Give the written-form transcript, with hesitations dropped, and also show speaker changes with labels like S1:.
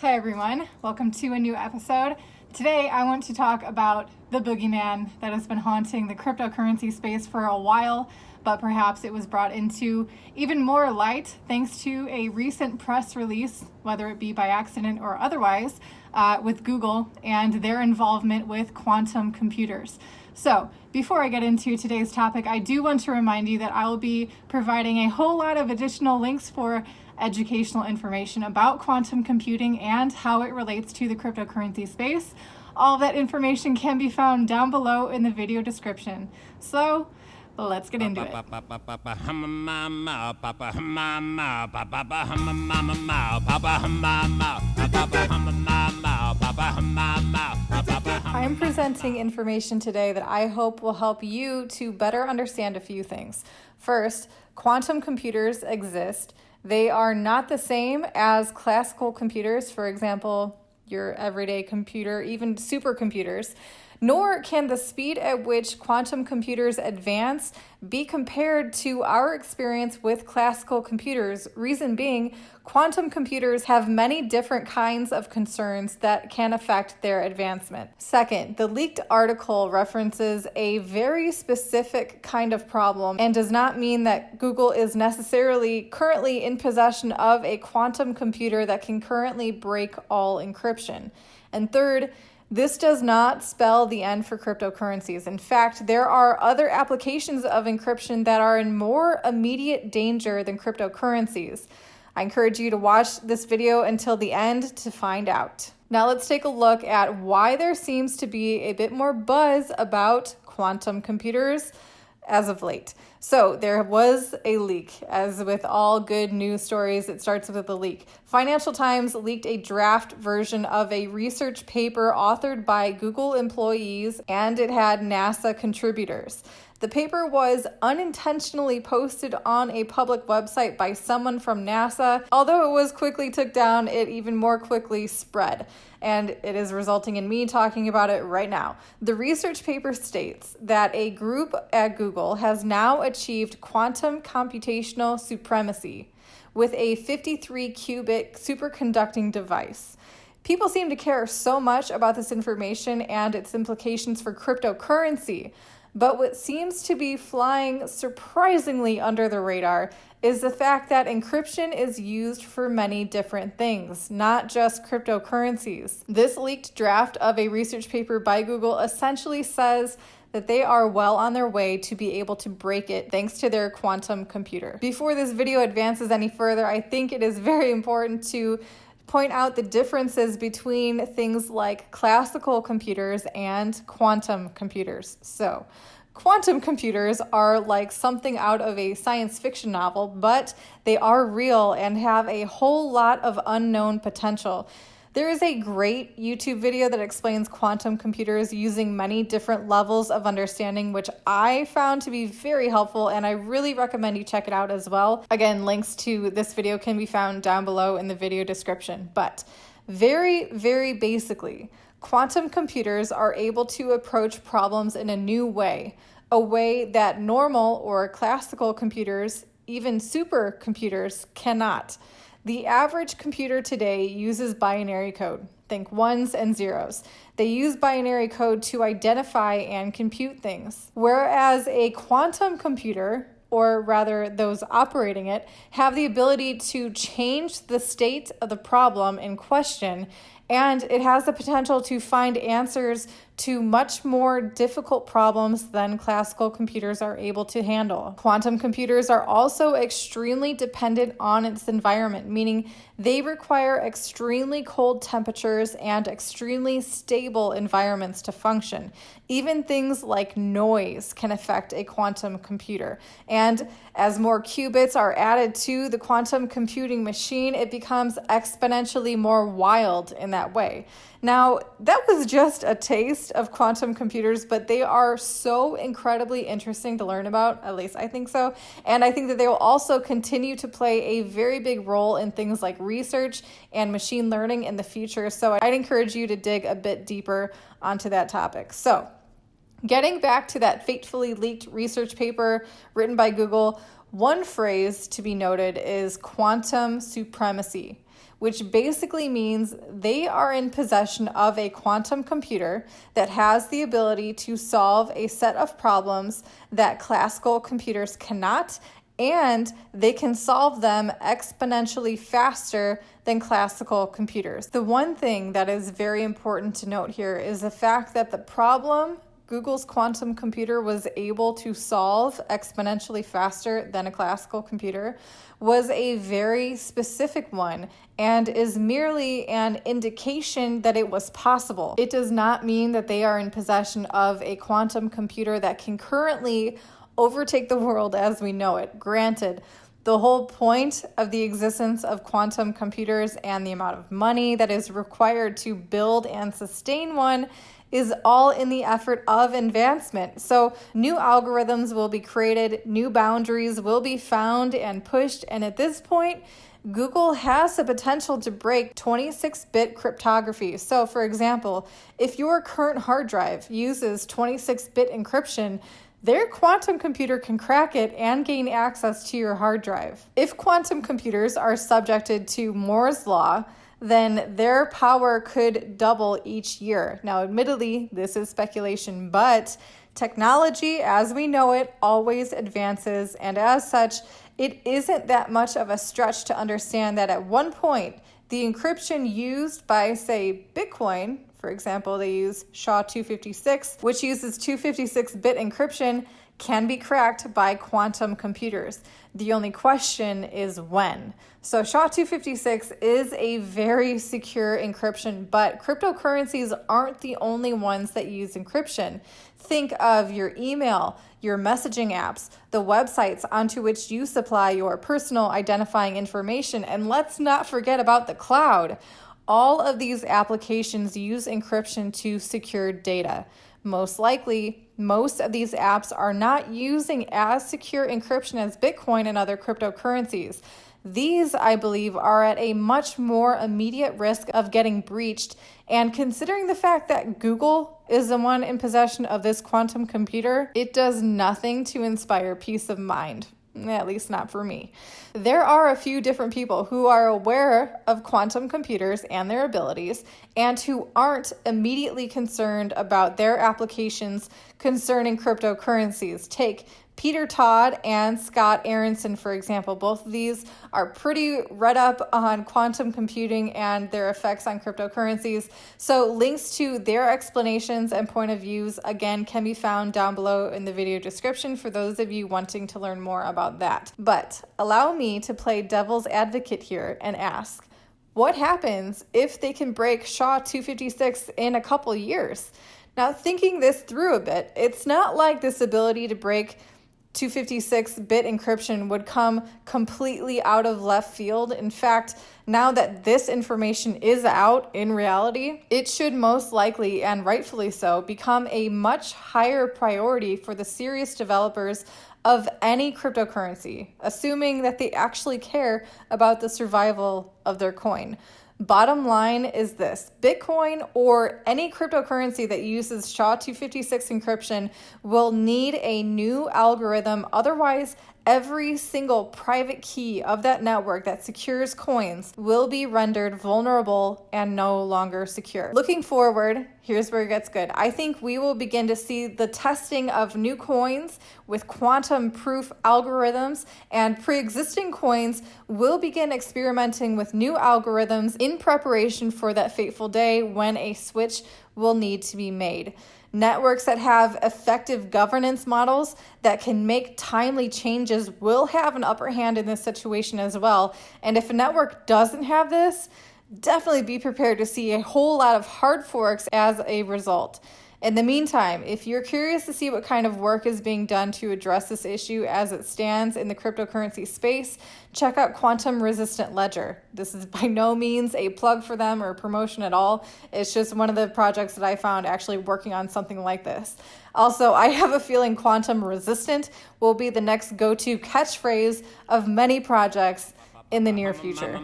S1: Hey everyone, welcome to a new episode. Today I want to talk about the boogeyman that has been haunting the cryptocurrency space for a while, but perhaps it was brought into even more light thanks to a recent press release, whether it be by accident or otherwise, with Google and their involvement with quantum computers. So, before I get into today's topic, I do want to remind you that I will be providing a whole lot of additional links for educational information about quantum computing and how it relates to the cryptocurrency space. All of that information can be found down below in the video description. So, let's get into it. I am presenting information today that I hope will help you to better understand a few things. First, quantum computers exist. They are not the same as classical computers, for example, your everyday computer, even supercomputers, nor can the speed at which quantum computers advance be compared to our experience with classical computers. Reason being, quantum computers have many different kinds of concerns that can affect their advancement. Second, the leaked article references a very specific kind of problem and does not mean that Google is necessarily currently in possession of a quantum computer that can currently break all encryption. And third, this does not spell the end for cryptocurrencies. In fact, there are other applications of encryption that are in more immediate danger than cryptocurrencies. I encourage you to watch this video until the end to find out. Now let's take a look at why there seems to be a bit more buzz about quantum computers as of late. So there was a leak. As with all good news stories, it starts with a leak. Financial Times leaked a draft version of a research paper authored by Google employees, and it had NASA contributors. The paper was unintentionally posted on a public website by someone from NASA. Although it was quickly took down, it even more quickly spread. And it is resulting in me talking about it right now. The research paper states that a group at Google has now achieved quantum computational supremacy with a 53-qubit superconducting device. People seem to care so much about this information and its implications for cryptocurrency. But what seems to be flying surprisingly under the radar is the fact that encryption is used for many different things, not just cryptocurrencies. This leaked draft of a research paper by Google essentially says that they are well on their way to be able to break it thanks to their quantum computer. Before this video advances any further, I think it is very important to point out the differences between things like classical computers and quantum computers. So, quantum computers are like something out of a science fiction novel, but they are real and have a whole lot of unknown potential. There is a great YouTube video that explains quantum computers using many different levels of understanding, which I found to be very helpful, and I really recommend you check it out as well. Again, links to this video can be found down below in the video description. But very, very basically, quantum computers are able to approach problems in a new way, a way that normal or classical computers, even supercomputers, cannot. The average computer today uses binary code. Think ones and zeros. They use binary code to identify and compute things. Whereas a quantum computer, or rather those operating it, have the ability to change the state of the problem in question, and it has the potential to find answers to much more difficult problems than classical computers are able to handle. Quantum computers are also extremely dependent on its environment, meaning they require extremely cold temperatures and extremely stable environments to function. Even things like noise can affect a quantum computer. And as more qubits are added to the quantum computing machine, it becomes exponentially more wild in that way. Now, that was just a taste of quantum computers, but they are so incredibly interesting to learn about, at least I think so. And I think that they will also continue to play a very big role in things like research and machine learning in the future. So I'd encourage you to dig a bit deeper onto that topic. So, getting back to that fatefully leaked research paper written by Google, One phrase to be noted is quantum supremacy, which basically means they are in possession of a quantum computer that has the ability to solve a set of problems that classical computers cannot, and they can solve them exponentially faster than classical computers. The one thing that is very important to note here is the fact that the problem Google's quantum computer was able to solve exponentially faster than a classical computer was a very specific one and is merely an indication that it was possible. It does not mean that they are in possession of a quantum computer that can currently overtake the world as we know it. Granted, the whole point of the existence of quantum computers and the amount of money that is required to build and sustain one is all in the effort of advancement. So new algorithms will be created, new boundaries will be found and pushed, and at this point, Google has the potential to break 26-bit cryptography. So for example, if your current hard drive uses 26-bit encryption, their quantum computer can crack it and gain access to your hard drive. If quantum computers are subjected to Moore's law, then their power could double each year. Now, admittedly, this is speculation, but technology, as we know it, always advances, and as such, it isn't that much of a stretch to understand that at one point, the encryption used by, say, Bitcoin, for example, they use SHA-256, which uses 256-bit encryption, can be cracked by quantum computers. The only question is when. So SHA-256 is a very secure encryption, but cryptocurrencies aren't the only ones that use encryption. Think of your email, your messaging apps, the websites onto which you supply your personal identifying information, and let's not forget about the cloud. All of these applications use encryption to secure data. Most likely, most of these apps are not using as secure encryption as Bitcoin and other cryptocurrencies. These, I believe, are at a much more immediate risk of getting breached. And considering the fact that Google is the one in possession of this quantum computer, it does nothing to inspire peace of mind. At least not for me. There are a few different people who are aware of quantum computers and their abilities and who aren't immediately concerned about their applications concerning cryptocurrencies. Take Peter Todd and Scott Aronson, for example. Both of these are pretty read up on quantum computing and their effects on cryptocurrencies. So links to their explanations and point of views, again, can be found down below in the video description for those of you wanting to learn more about that. But allow me to play devil's advocate here and ask, what happens if they can break SHA-256 in a couple years? Now, thinking this through a bit, it's not like this ability to break 256-bit encryption would come completely out of left field. In fact, now that this information is out in reality, it should most likely, and rightfully so, become a much higher priority for the serious developers of any cryptocurrency, assuming that they actually care about the survival of their coin. Bottom line is this: Bitcoin or any cryptocurrency that uses SHA-256 encryption will need a new algorithm. Otherwise, every single private key of that network that secures coins will be rendered vulnerable and no longer secure. Looking forward, here's where it gets good. I think we will begin to see the testing of new coins with quantum proof algorithms, and pre-existing coins will begin experimenting with new algorithms in preparation for that fateful day when a switch will need to be made. Networks that have effective governance models that can make timely changes will have an upper hand in this situation as well. And if a network doesn't have this, definitely be prepared to see a whole lot of hard forks as a result. In the meantime, if you're curious to see what kind of work is being done to address this issue as it stands in the cryptocurrency space, check out Quantum Resistant Ledger. This is by no means a plug for them or a promotion at all. It's just one of the projects that I found actually working on something like this. Also, I have a feeling quantum resistant will be the next go-to catchphrase of many projects in the near future.